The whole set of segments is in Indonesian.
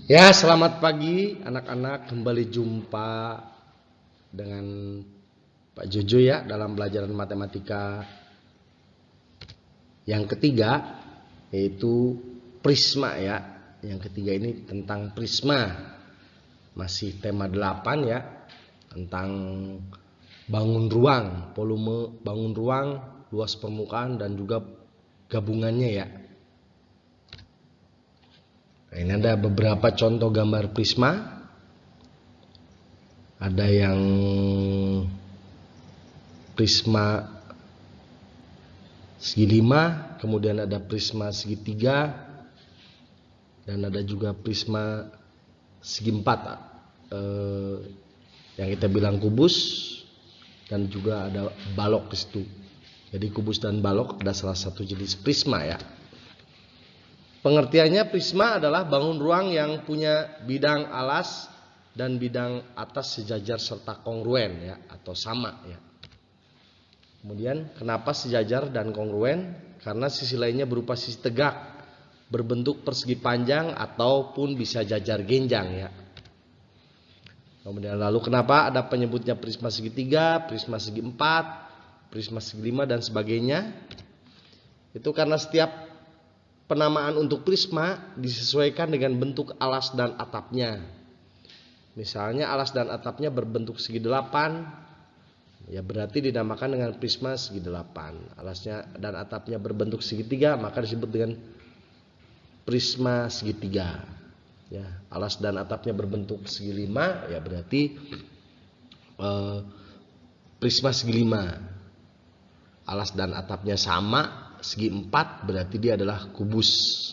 Ya, selamat pagi anak-anak. Kembali jumpa dengan Pak Jojo ya dalam pelajaran matematika yang ketiga, yaitu prisma ya. Yang ketiga ini tentang prisma. Masih tema 8 ya, tentang bangun ruang, volume bangun ruang, luas permukaan dan juga gabungannya ya. Nah, ini ada beberapa contoh gambar prisma. Ada yang prisma segi 5, kemudian ada prisma segitiga, dan ada juga prisma segi 4 yang kita bilang kubus, dan juga ada balok di situ. Jadi kubus dan balok ada salah satu jenis prisma ya. Pengertiannya, prisma adalah bangun ruang yang punya bidang alas dan bidang atas sejajar serta kongruen ya, atau sama ya. Kemudian kenapa sejajar dan kongruen? Karena sisi lainnya berupa sisi tegak, berbentuk persegi panjang ataupun bisa jajar genjang ya. Kemudian lalu kenapa ada penyebutnya prisma segitiga, prisma segi 4, prisma segi 5 dan sebagainya? Itu karena setiap penamaan untuk prisma disesuaikan dengan bentuk alas dan atapnya. Misalnya alas dan atapnya berbentuk segi 8, ya berarti dinamakan dengan prisma segi 8. Alasnya dan atapnya berbentuk segitiga, maka disebut dengan prisma segitiga. Ya, alas dan atapnya berbentuk segi 5, ya berarti prisma segi 5. Alas dan atapnya sama, segi 4, berarti dia adalah kubus.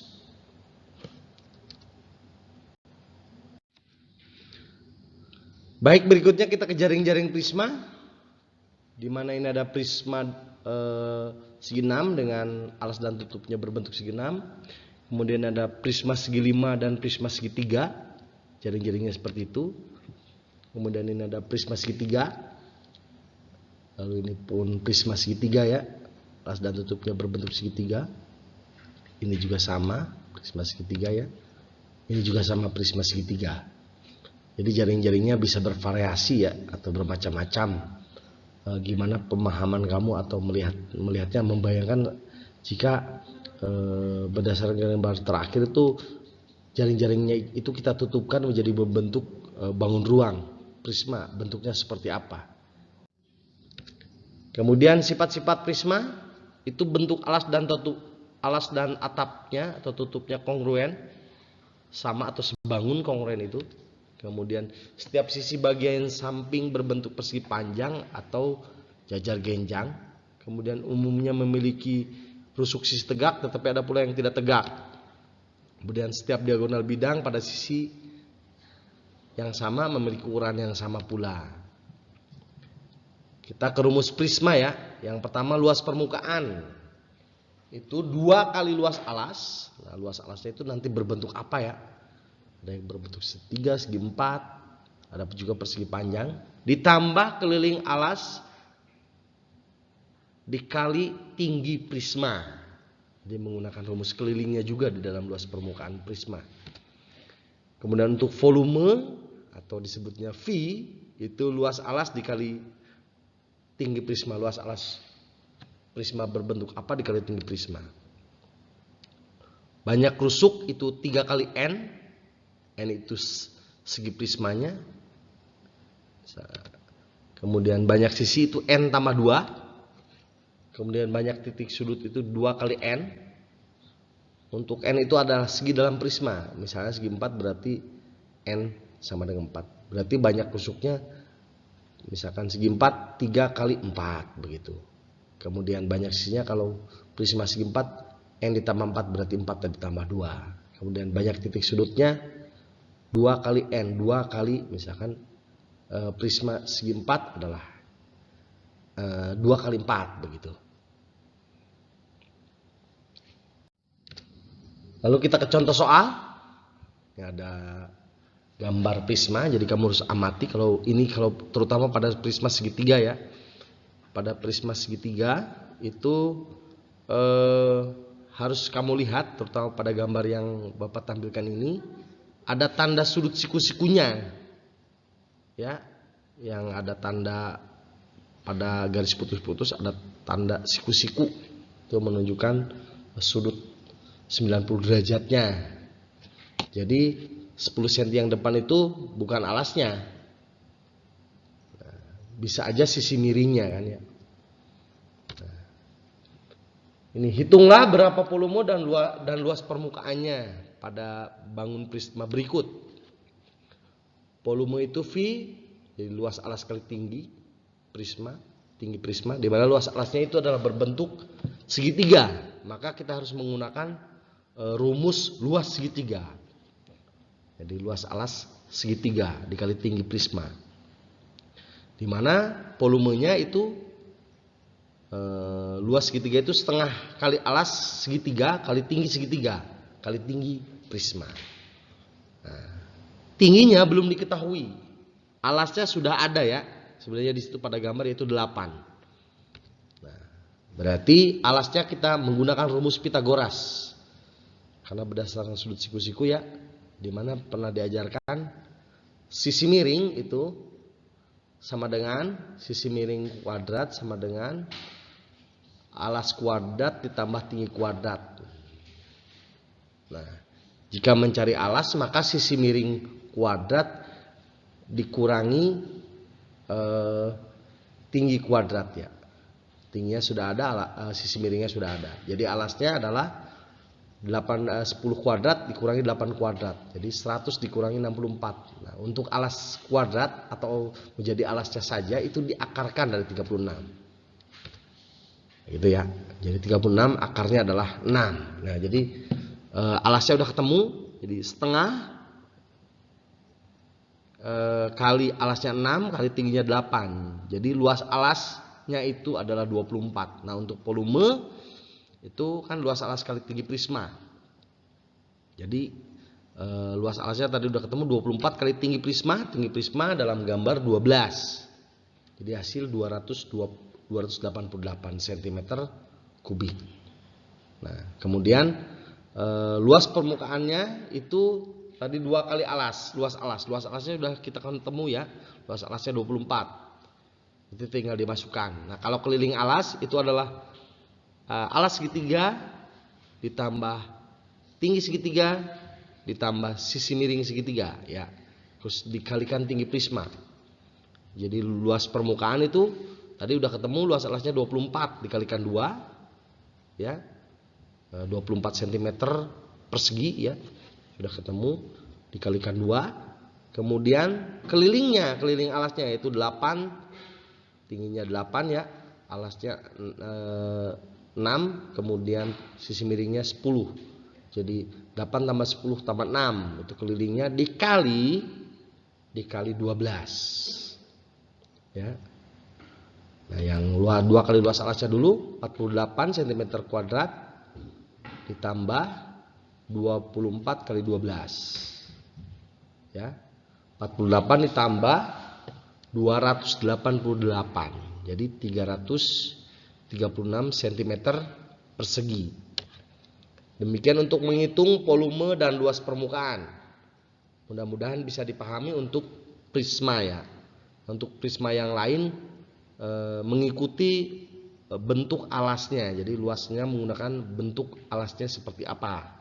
Baik, berikutnya kita ke jaring-jaring prisma. Di mana ini ada prisma segi 6 dengan alas dan tutupnya berbentuk segi 6. Kemudian ada prisma segi 5 dan prisma segi 3. Jaring-jaringnya seperti itu. Kemudian ini ada prisma segi 3. Lalu ini pun prisma segi 3 ya. Alas dan tutupnya berbentuk segi 3. Ini juga sama, prisma segi 3 ya. Ini juga sama, prisma segi 3. Jadi jaring-jaringnya bisa bervariasi ya, atau bermacam-macam. Gimana pemahaman kamu atau melihatnya, membayangkan jika berdasarkan gambar terakhir itu jaring-jaringnya itu kita tutupkan menjadi berbentuk bangun ruang prisma, bentuknya seperti apa. Kemudian sifat-sifat prisma itu bentuk alas dan atapnya atau tutupnya kongruen, sama atau sebangun kongruen itu. Kemudian setiap sisi bagian samping berbentuk persegi panjang atau jajar genjang. Kemudian umumnya memiliki rusuk sisi tegak, tetapi ada pula yang tidak tegak. Kemudian setiap diagonal bidang pada sisi yang sama memiliki ukuran yang sama pula. Kita ke rumus prisma ya. Yang pertama, luas permukaan itu 2 kali luas alas. Nah, luas alasnya itu nanti berbentuk apa ya? Ada yang berbentuk segitiga, segi 4, ada juga persegi panjang, ditambah keliling alas dikali tinggi prisma. Jadi menggunakan rumus kelilingnya juga di dalam luas permukaan prisma. Kemudian untuk volume atau disebutnya V, itu luas alas dikali tinggi prisma. Luas alas prisma berbentuk apa dikali tinggi prisma. Banyak rusuk itu 3 kali N. N itu segi prismanya. Kemudian banyak sisi itu N tambah 2. Kemudian banyak titik sudut itu 2 kali N. Untuk N itu adalah segi dalam prisma. Misalnya segi 4 berarti N sama dengan 4. Berarti banyak rusuknya, misalkan segi 4 3 kali 4 begitu. Kemudian banyak sisinya, kalau prisma segi 4 N ditambah 4 berarti 4 ditambah 2. Kemudian banyak titik sudutnya 2 kali N, 2 kali misalkan prisma segi 4 adalah 2 kali 4 begitu. Lalu kita ke contoh soal. Ini ada gambar prisma, jadi kamu harus amati. Kalau terutama pada prisma segitiga ya. Pada prisma segitiga itu harus kamu lihat, terutama pada gambar yang Bapak tampilkan ini. ada tanda sudut siku-sikunya, ya, yang ada tanda pada garis putus-putus ada tanda siku-siku, itu menunjukkan sudut 90 derajatnya. Jadi 10 cm yang depan itu bukan alasnya, bisa aja sisi miringnya kan ya. Ini hitunglah berapa volume dan luas permukaannya pada bangun prisma berikut. Volume itu V, jadi luas alas kali tinggi prisma, di mana luas alasnya itu adalah berbentuk segitiga. Maka kita harus menggunakan rumus luas segitiga. Jadi luas alas segitiga dikali tinggi prisma. Di mana volumenya itu luas segitiga itu setengah kali alas segitiga kali tinggi segitiga kali tinggi prisma. Nah, tingginya belum diketahui, alasnya sudah ada ya, sebenarnya di situ pada gambar yaitu 8. Nah, berarti alasnya kita menggunakan rumus Pitagoras karena berdasarkan sudut siku-siku ya, dimana pernah diajarkan sisi miring itu sama dengan sisi miring kuadrat sama dengan alas kuadrat ditambah tinggi kuadrat. Nah, jika mencari alas maka sisi miring kuadrat dikurangi tinggi kuadrat ya. Tingginya sudah ada, sisi miringnya sudah ada. Jadi alasnya adalah 10 kuadrat dikurangi 8 kuadrat. Jadi 100 dikurangi 64. Nah, untuk alas kuadrat atau menjadi alasnya saja itu diakarkan dari 36. Gitu ya. Jadi 36 akarnya adalah 6. Nah, jadi alasnya udah ketemu. Jadi setengah kali alasnya 6 kali tingginya 8. Jadi luas alasnya itu adalah 24. Nah, untuk volume itu kan luas alas kali tinggi prisma. Jadi luas alasnya tadi udah ketemu 24 kali tinggi prisma dalam gambar 12. Jadi hasil 288 cm kubik. Nah, kemudian luas permukaannya itu tadi 2 kali alas, luas alasnya sudah kita ketemu ya, luas alasnya 24. Itu tinggal dimasukkan. Nah, kalau keliling alas itu adalah alas segitiga ditambah tinggi segitiga ditambah sisi miring segitiga ya, terus dikalikan tinggi prisma. Jadi luas permukaan itu tadi udah ketemu luas alasnya 24 dikalikan 2 ya, 24 cm persegi ya, sudah ketemu dikalikan 2. Kemudian keliling alasnya yaitu 8, tingginya 8 ya, alasnya 6, kemudian sisi miringnya 10. Jadi 8 tambah 10 tambah 6 itu kelilingnya dikali 12 ya. Nah, yang 2 kali luas alasnya dulu 48 cm kuadrat ditambah 24 kali 12 ya, 48 ditambah 288, jadi 336 cm persegi. Demikian untuk menghitung volume dan luas permukaan. Mudah-mudahan bisa dipahami untuk prisma ya. Untuk prisma yang lain mengikuti bentuk alasnya. Jadi luasnya menggunakan bentuk alasnya seperti apa.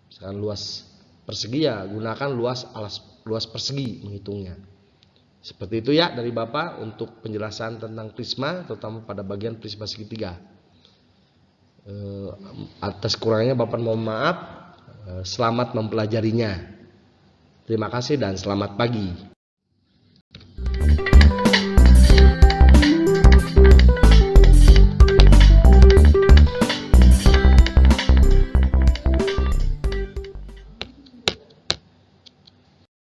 Misalkan luas persegi ya gunakan luas persegi menghitungnya. Seperti itu ya dari Bapak untuk penjelasan tentang prisma, terutama pada bagian prisma segitiga. Atas kurangnya Bapak mohon maaf. Selamat mempelajarinya. Terima kasih dan selamat pagi.